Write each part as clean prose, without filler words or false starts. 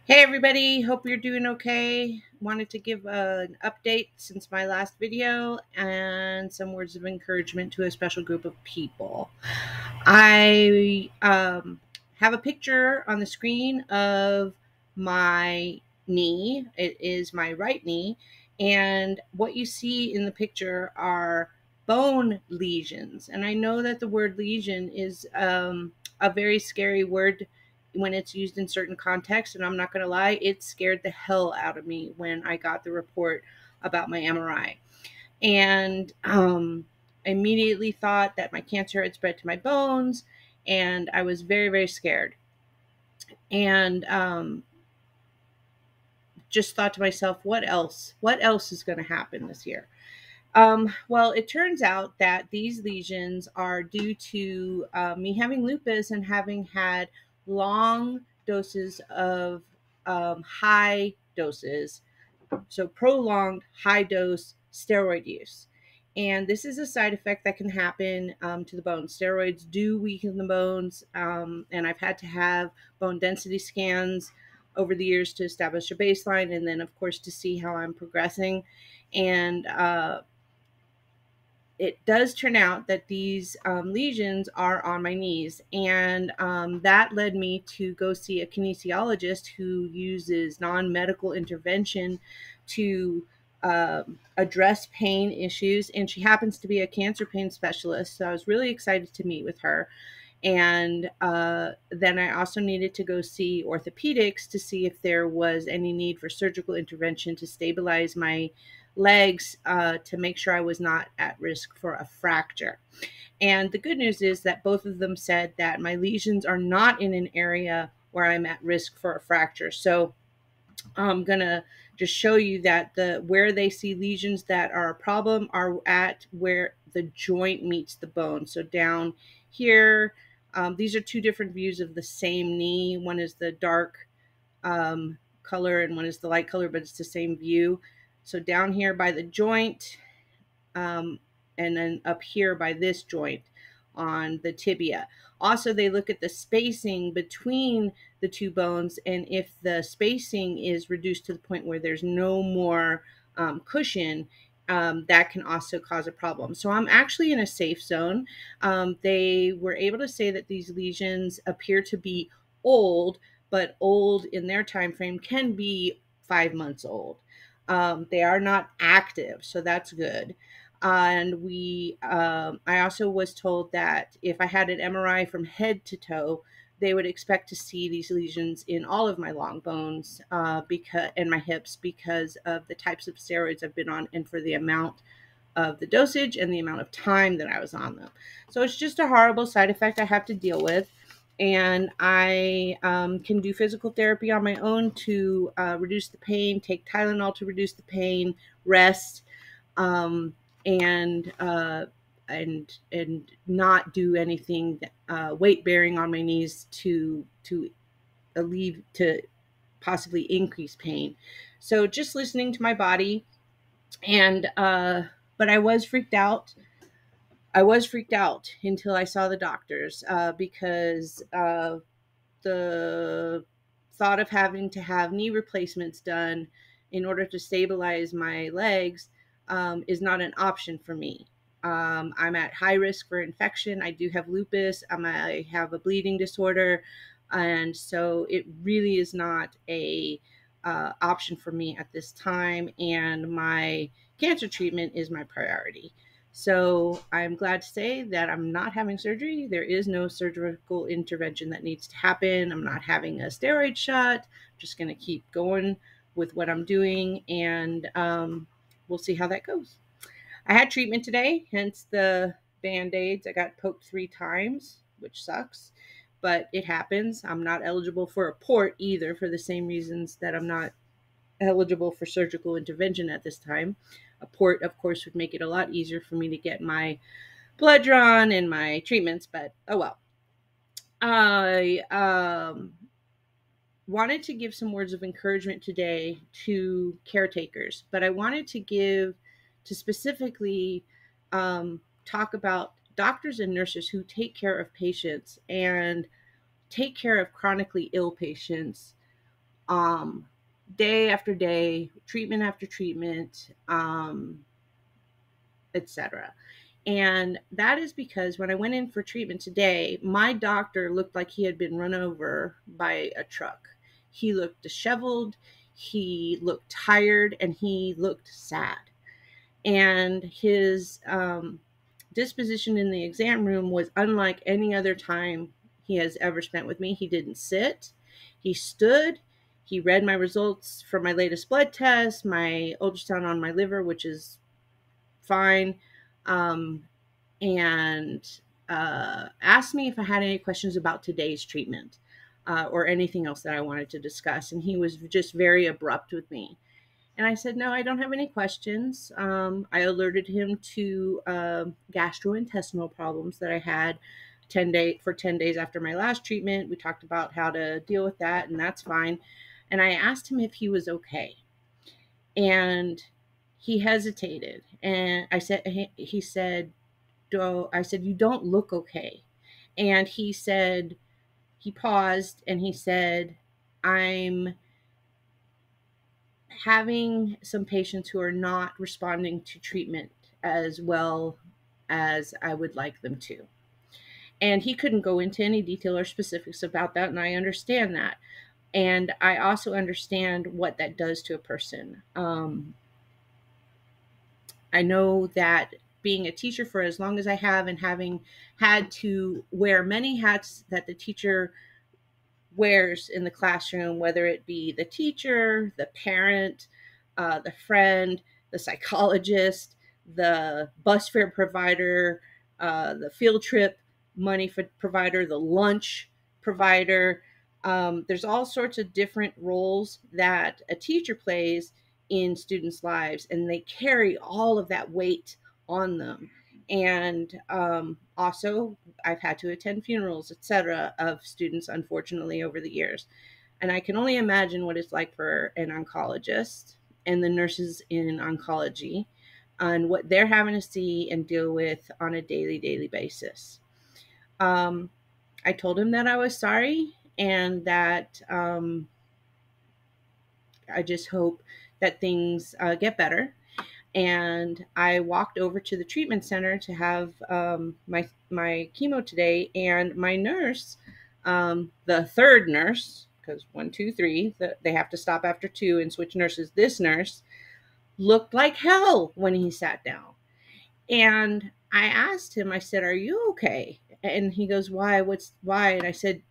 Hey everybody, hope you're doing okay. Wanted to give an update since my last video and some words of encouragement to a special group of people. I have a picture on the screen of my knee. It is my right knee, and what you see in the picture are bone lesions. And I know that the word lesion is a very scary word when it's used in certain contexts. And I'm not going to lie, it scared the hell out of me when I got the report about my MRI. And I immediately thought that my cancer had spread to my bones. And I was very, very scared. And just thought to myself, what else? What else is going to happen this year? Well, it turns out that these lesions are due to me having lupus and having had long doses of high doses, so prolonged high dose steroid use. And this is a side effect that can happen to the bones. Steroids do weaken the bones, and I've had to have bone density scans over the years to establish a baseline, and then, of course, to see how I'm progressing. And it does turn out that these lesions are on my knees. And that led me to go see a kinesiologist who uses non medical intervention to address pain issues. And she happens to be a cancer pain specialist. So I was really excited to meet with her. And then I also needed to go see orthopedics to see if there was any need for surgical intervention to stabilize my legs to make sure I was not at risk for a fracture. And the good news is that both of them said that my lesions are not in an area where I'm at risk for a fracture. So I'm gonna just show you that the where they see lesions that are a problem are at where the joint meets the bone. So down here, these are two different views of the same knee. One is the dark color and one is the light color, but it's the same view. So down here by the joint, um, and then up here by this joint on the tibia. Also, they look at the spacing between the two bones, and if the spacing is reduced to the point where there's no more cushion, that can also cause a problem. So I'm actually in a safe zone. They were able to say that these lesions appear to be old, but old in their time frame can be 5 months old. They are not active, so that's good. And I also was told that if I had an MRI from head to toe, they would expect to see these lesions in all of my long bones because and my hips because of the types of steroids I've been on and for the amount of the dosage and the amount of time that I was on them. So it's just a horrible side effect I have to deal with. And I can do physical therapy on my own to reduce the pain, take Tylenol to reduce the pain, rest, um, and and not do anything weight bearing on my knees to alleviate to possibly increase pain. So just listening to my body, and but I was freaked out until I saw the doctors because the thought of having to have knee replacements done in order to stabilize my legs is not an option for me. I'm at high risk for infection. I do have lupus. I have a bleeding disorder. And so it really is not a option for me at this time. And my cancer treatment is my priority. So I'm glad to say that I'm not having surgery. There is no surgical intervention that needs to happen. I'm not having a steroid shot. I'm just going to keep going with what I'm doing, and we'll see how that goes. I had treatment today, hence the band aids. I got poked 3 times, which sucks, but it happens. I'm not eligible for a port either for the same reasons that I'm not eligible for surgical intervention at this time. A port, of course, would make it a lot easier for me to get my blood drawn and my treatments, but oh well. I wanted to give some words of encouragement today to caretakers, but I wanted to specifically talk about doctors and nurses who take care of patients and take care of chronically ill patients um, day after day, treatment after treatment, etc. And that is because when I went in for treatment today, my doctor looked like he had been run over by a truck. He looked disheveled, he looked tired, and he looked sad. And his disposition in the exam room was unlike any other time he has ever spent with me. He didn't sit, he stood. He read my results for my latest blood test, my ultrasound on my liver, which is fine, um, and asked me if I had any questions about today's treatment or anything else that I wanted to discuss. And he was just very abrupt with me. And I said, no, I don't have any questions. I alerted him to gastrointestinal problems that I had 10 days after my last treatment. We talked about how to deal with that, and that's fine. And I asked him if he was okay. And he hesitated. And he said, I said, you don't look okay. And he paused and he said, I'm having some patients who are not responding to treatment as well as I would like them to. And he couldn't go into any detail or specifics about that. And I understand that. And I also understand what that does to a person. I know that being a teacher for as long as I have, and having had to wear many hats that the teacher wears in the classroom, whether it be the teacher, the parent, the friend, the psychologist, the bus fare provider, the field trip money for provider, the lunch provider. There's all sorts of different roles that a teacher plays in students' lives, and they carry all of that weight on them. And also, I've had to attend funerals, etc., of students, unfortunately, over the years. And I can only imagine what it's like for an oncologist and the nurses in oncology on what they're having to see and deal with on a daily basis. I told him that I was sorry, and that I just hope that things get better. And I walked over to the treatment center to have my chemo today, and my nurse, the third nurse, because 1, 2, 3, they have to stop after 2 and switch nurses. This nurse looked like hell when he sat down, and I asked him. I said, "Are you okay?" And he goes, "Why? What's why?" And I said,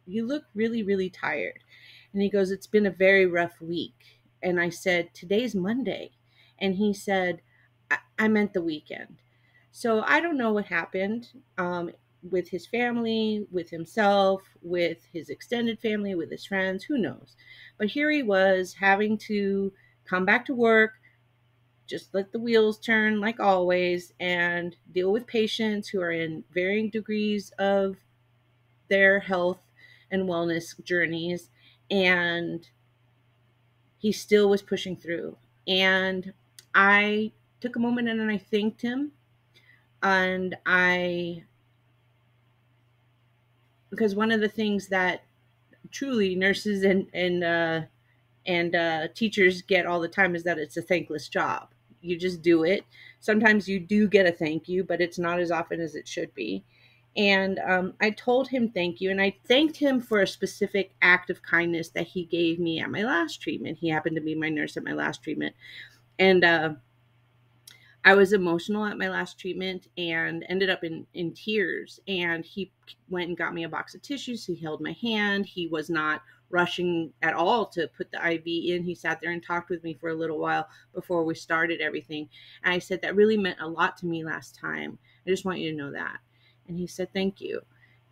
"You look really tired." And he goes, "It's been a very rough week." And I said, "Today's Monday." And he said, I meant the weekend. So I don't know what happened with his family, with himself, with his extended family, with his friends, who knows. But here he was having to come back to work, just let the wheels turn like always, and deal with patients who are in varying degrees of their health and wellness journeys. And he still was pushing through. And I took a moment and I thanked him. And because one of the things that truly nurses and teachers get all the time is that it's a thankless job. You just do it. Sometimes you do get a thank you, but it's not as often as it should be. And I told him thank you, and I thanked him for a specific act of kindness that he gave me at my last treatment. He happened to be my nurse at my last treatment. And I was emotional at my last treatment and ended up in tears. And he went and got me a box of tissues. He held my hand. He was not rushing at all to put the IV in. He sat there and talked with me for a little while before we started everything. And I said, that really meant a lot to me last time. I just want you to know that. And he said, thank you.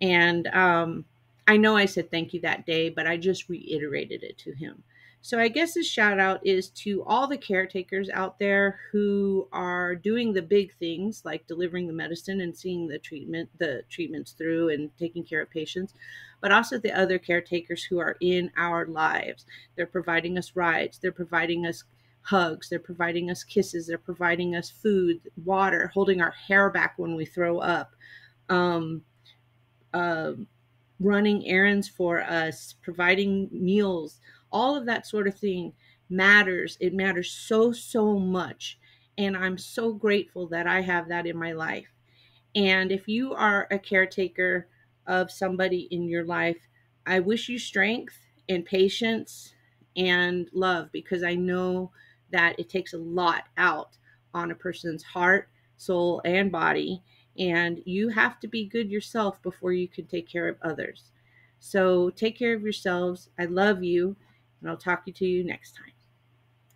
And I know I said thank you that day, but I just reiterated it to him. So I guess this shout out is to all the caretakers out there who are doing the big things like delivering the medicine and seeing the treatments through and taking care of patients, but also the other caretakers who are in our lives. They're providing us rides, they're providing us hugs, they're providing us kisses, they're providing us food, water, holding our hair back when we throw up. Um, uh, running errands for us, providing meals, all of that sort of thing matters. It matters so, so much. And I'm so grateful that I have that in my life. And if you are a caretaker of somebody in your life, I wish you strength and patience and love, because I know that it takes a lot out on a person's heart, soul, and body. And you have to be good yourself before you can take care of others. So take care of yourselves. I love you, and I'll talk to you next time.